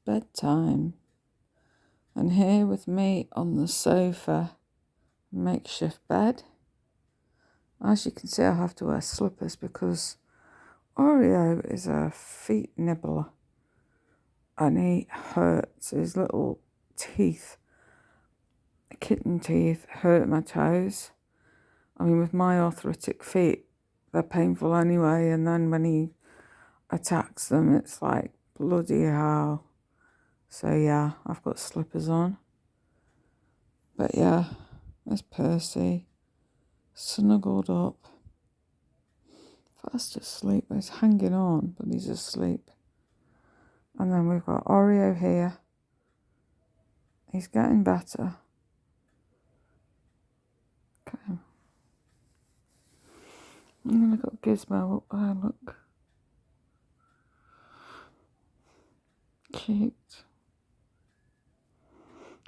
bedtime, and here with me on the sofa, makeshift bed. As you can see, I have to wear slippers because Oreo is a feet nibbler and he hurts. His little teeth, kitten teeth, hurt my toes. I mean, with my arthritic feet, they're painful anyway, and then when he attacks them, it's like bloody hell. So yeah, I've got slippers on. But yeah, there's Percy, snuggled up, fast asleep. He's hanging on, but he's asleep. And then we've got Oreo here. He's getting better. Okay. And then I've got Gizmo up there, look. Cute.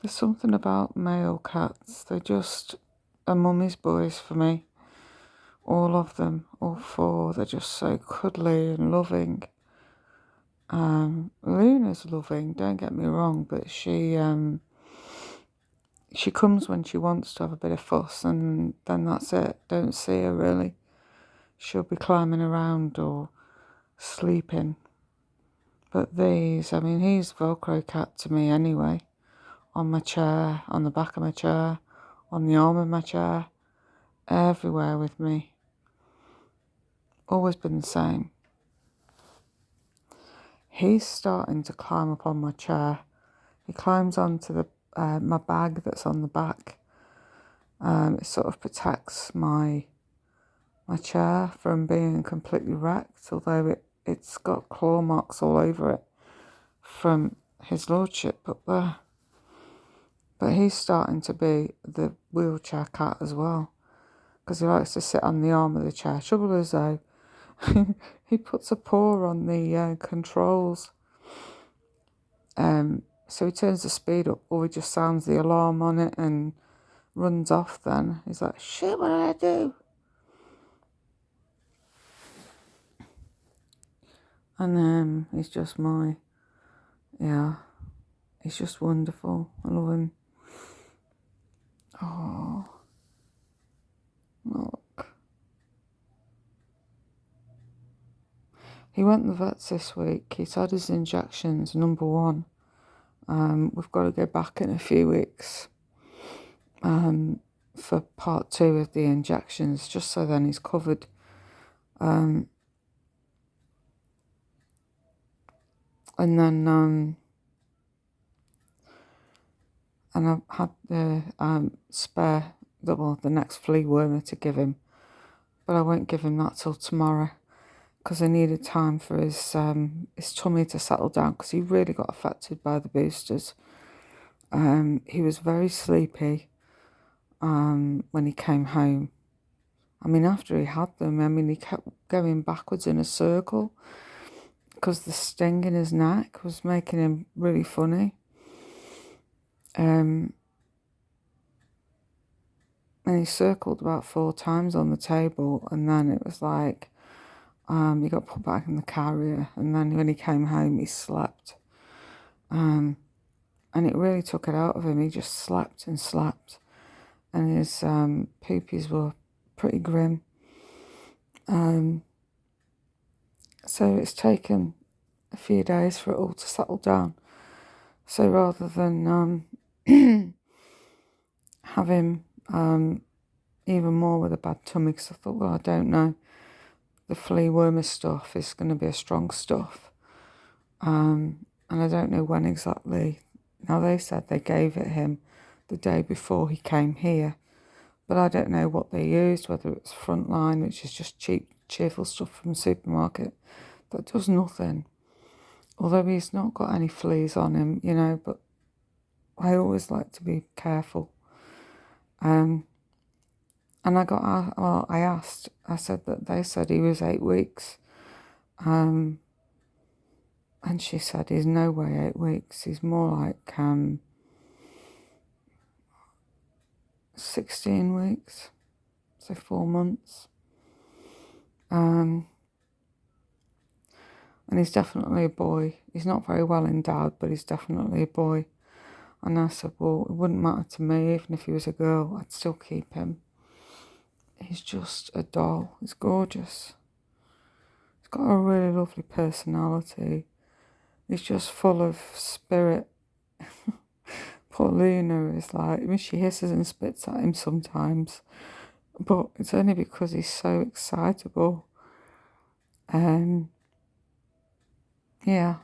There's something about male cats. They're just a mummy's boys for me. All of them, all four, they're just so cuddly and loving. Luna's loving, don't get me wrong, but she comes when she wants to have a bit of fuss, and then that's it. Don't see her really. She'll be climbing around or sleeping. But these, I mean, he's Velcro cat to me anyway. On my chair, on the back of my chair, on the arm of my chair, everywhere with me. Always been the same. He's starting to climb up on my chair. He climbs onto the my bag that's on the back. It sort of protects my chair from being completely wrecked, although it's got claw marks all over it from his lordship up there. But he's starting to be the wheelchair cat as well, because he likes to sit on the arm of the chair. Trouble is though, he puts a paw on the controls. So he turns the speed up, or he just sounds the alarm on it and runs off then. He's like, shit, what did I do? And he's just he's just wonderful. I love him. Oh, look. He went to the vets this week. He's had his injections, number 1. We've got to go back in a few weeks for part 2 of the injections, just so then he's covered. And then and I've had the spare, the next flea wormer to give him, but I won't give him that till tomorrow because I needed time for his tummy to settle down, because he really got affected by the boosters. He was very sleepy when he came home. I mean, after he had them, I mean, he kept going backwards in a circle because the sting in his neck was making him really funny. And he circled about 4 times on the table, and then it was like he got put back in the carrier, and then when he came home he slept, and it really took it out of him. He just slept and slept, and his poopies were pretty grim. So it's taken a few days for it all to settle down. So rather than have him even more with a bad tummy, because I thought, well, I don't know, the flea wormer stuff is going to be a strong stuff, and I don't know when exactly. Now, they said they gave it him the day before he came here, but I don't know what they used, whether it's Frontline, which is just cheap, cheerful stuff from the supermarket that does nothing, although he's not got any fleas on him, you know, but I always like to be careful. And I asked, I said that they said he was 8 weeks. And she said he's no way 8 weeks. He's more like 16 weeks, so 4 months. And And he's definitely a boy. He's not very well endowed, but he's definitely a boy. And I said, well, it wouldn't matter to me, even if he was a girl, I'd still keep him. He's just a doll. He's gorgeous. He's got a really lovely personality. He's just full of spirit. Poor Luna is like, I mean, she hisses and spits at him sometimes, but it's only because he's so excitable. Yeah,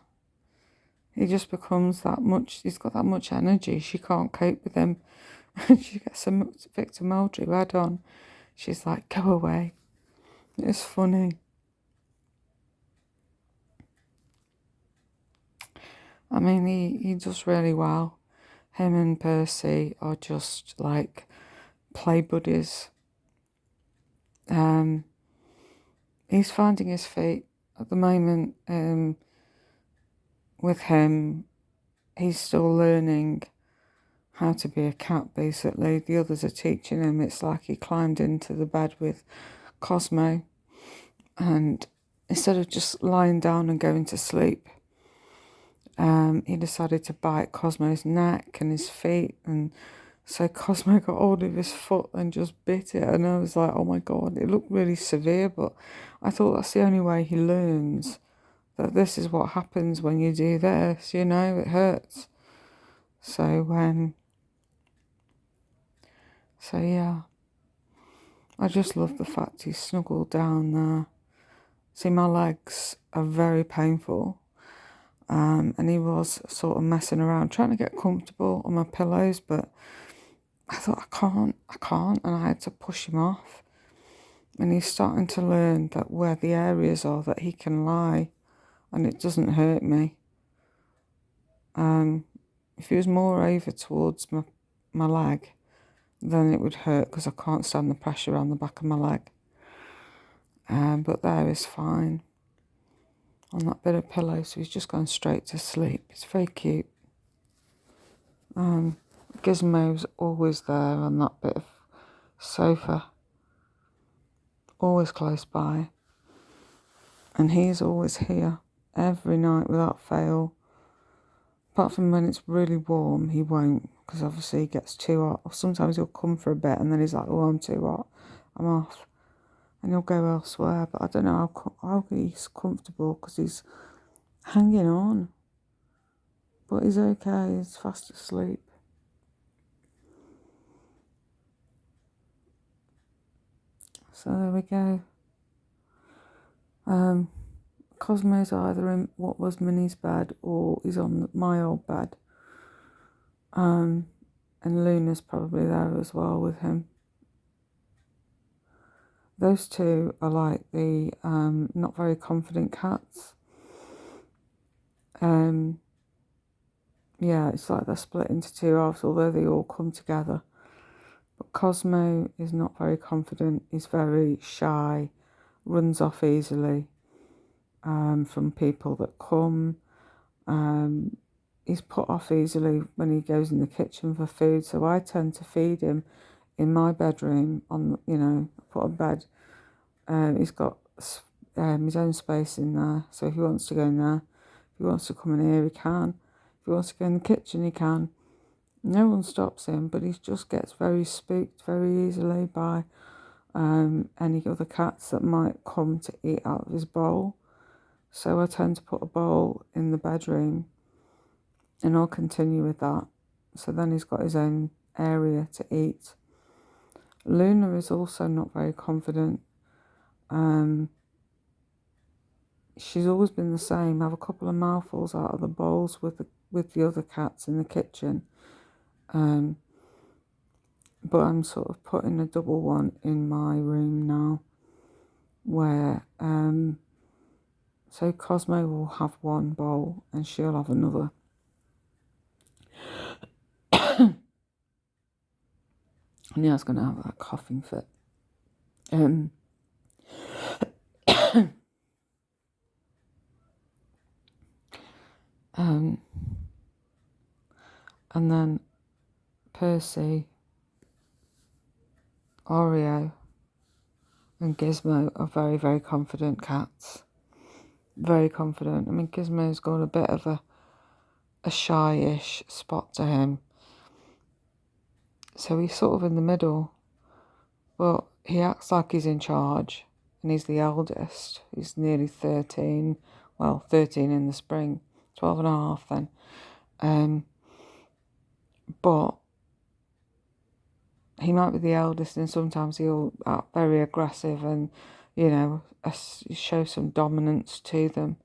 he just becomes that much, he's got that much energy, she can't cope with him. She gets Victor Meldrew head on. She's like, go away. It's funny. I mean, he does really well. Him and Percy are just like play buddies. He's finding his feet at the moment. With him, he's still learning how to be a cat, basically. The others are teaching him. It's like he climbed into the bed with Cosmo, and instead of just lying down and going to sleep, he decided to bite Cosmo's neck and his feet, and so Cosmo got hold of his foot and just bit it, and I was like, oh my god, it looked really severe, but I thought that's the only way he learns, that this is what happens when you do this, you know, it hurts. So yeah, I just love the fact he's snuggled down there. See, my legs are very painful, and he was sort of messing around, trying to get comfortable on my pillows, but I thought, I can't, and I had to push him off. And he's starting to learn that where the areas are that he can lie, and it doesn't hurt me. If he was more over towards my leg, then it would hurt because I can't stand the pressure on the back of my leg. But there is fine on that bit of pillow, so he's just gone straight to sleep. It's very cute. Gizmo's always there on that bit of sofa, always close by, and he's always here every night without fail. Apart from when it's really warm, he won't, because obviously he gets too hot. Or sometimes he'll come for a bit and then he's like, oh, I'm too hot, I'm off. And he'll go elsewhere, but I don't know how he's comfortable because he's hanging on. But he's okay, he's fast asleep. So there we go. Cosmo's either in what was Minnie's bed or he's on my old bed. And Luna's probably there as well with him. Those two are like the not very confident cats. Yeah, it's like they're split into two halves, although they all come together. But Cosmo is not very confident. He's very shy, runs off easily from people that come. He's put off easily when he goes in the kitchen for food, so I tend to feed him in my bedroom on, put a bed. He's got his own space in there, so if he wants to go in there, if he wants to come in here, he can. If he wants to go in the kitchen, he can. No one stops him, but he just gets very spooked very easily by any other cats that might come to eat out of his bowl. So I tend to put a bowl in the bedroom, and I'll continue with that. So then he's got his own area to eat. Luna is also not very confident. She's always been the same. Have a couple of mouthfuls out of the bowls with the other cats in the kitchen. But I'm sort of putting a double one in my room now, where so Cosmo will have one bowl and she'll have another. And yeah, I was going to have that coughing fit. And then Percy, Oreo, and Gizmo are very, very confident cats. very confident. I mean, Gizmo's got a bit of a shy-ish spot to him. So he's sort of in the middle, but he acts like he's in charge, and he's the eldest. He's nearly 13, well, 13 in the spring, 12 and a half then. But he might be the eldest, and sometimes he'll act very aggressive and, show some dominance to them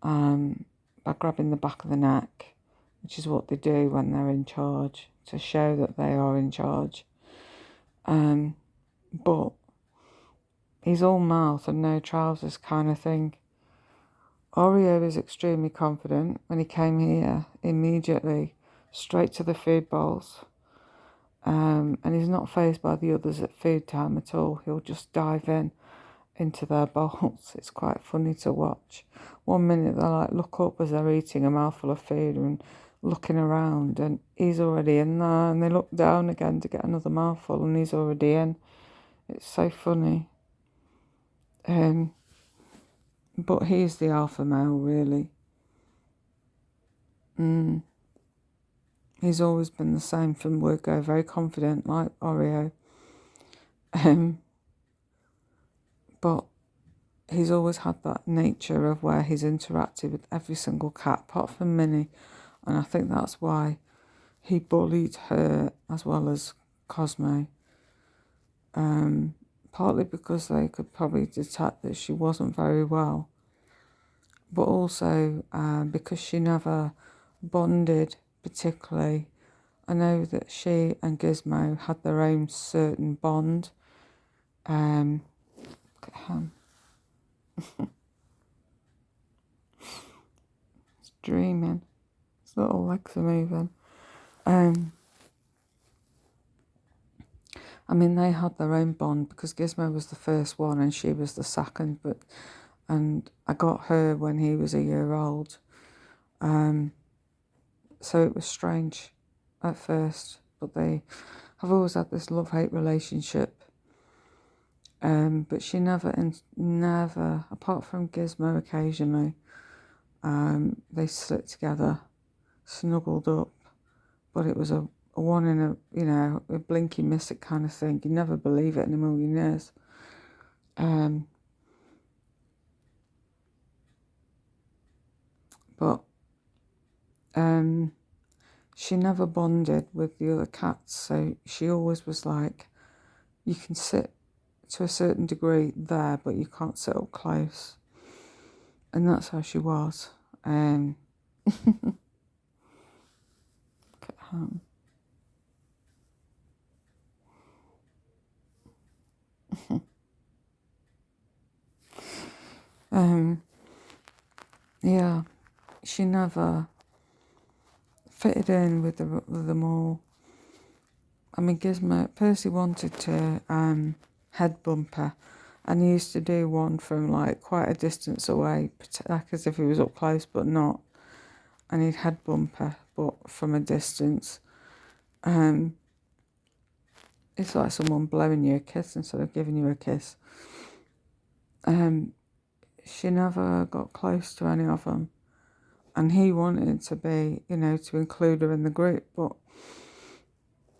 by grabbing the back of the neck, which is what they do when they're in charge, to show that they are in charge. But he's all mouth and no trousers kind of thing. Oreo is extremely confident. When he came here, immediately straight to the food bowls. And he's not fazed by the others at food time at all. He'll just dive into their bowls. It's quite funny to watch. One minute they look up as they're eating a mouthful of food and looking around, and he's already in there, and they look down again to get another mouthful, and he's already in. It's so funny. But he's the alpha male, really. He's always been the same from word go, very confident, like Oreo. But he's always had that nature of where he's interacted with every single cat, apart from Minnie. And I think that's why he bullied her as well as Cosmo. Partly because they could probably detect that she wasn't very well, but also because she never bonded particularly. I know that she and Gizmo had their own certain bond. Look at him. He's dreaming. His little legs are moving. I mean, they had their own bond because Gizmo was the first one and she was the second. And I got her when he was a year old. So it was strange at first, but they have always had this love-hate relationship. But she never, apart from Gizmo occasionally, they slipped together, snuggled up, but it was a one in a blinky miss it kind of thing. You never believe it in a million years. But she never bonded with the other cats, so she always was like, you can sit to a certain degree there, but you can't sit up close. And that's how she was. Look at him. Yeah, she never fitted in with them all. I mean, Percy wanted to head bump her, and he used to do one from quite a distance away, like as if he was up close but not, and he'd head bump her, but from a distance. It's like someone blowing you a kiss instead of giving you a kiss. She never got close to any of them, and he wanted to be, to include her in the group, but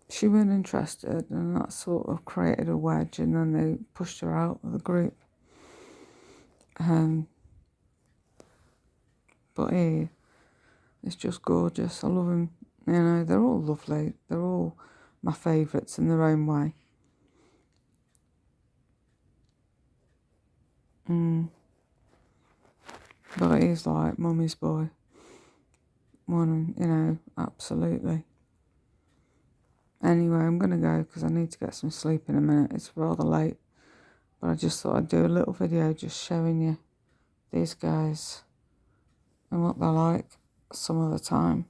she wasn't interested, and that sort of created a wedge, and then they pushed her out of the group. But he is just gorgeous. I love him. They're all lovely. They're all my favourites in their own way. But he's like mummy's boy. Absolutely. Anyway, I'm going to go because I need to get some sleep in a minute. It's rather late. But I just thought I'd do a little video just showing you these guys and what they're like some of the time.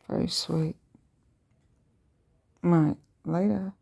Very sweet. Right, later.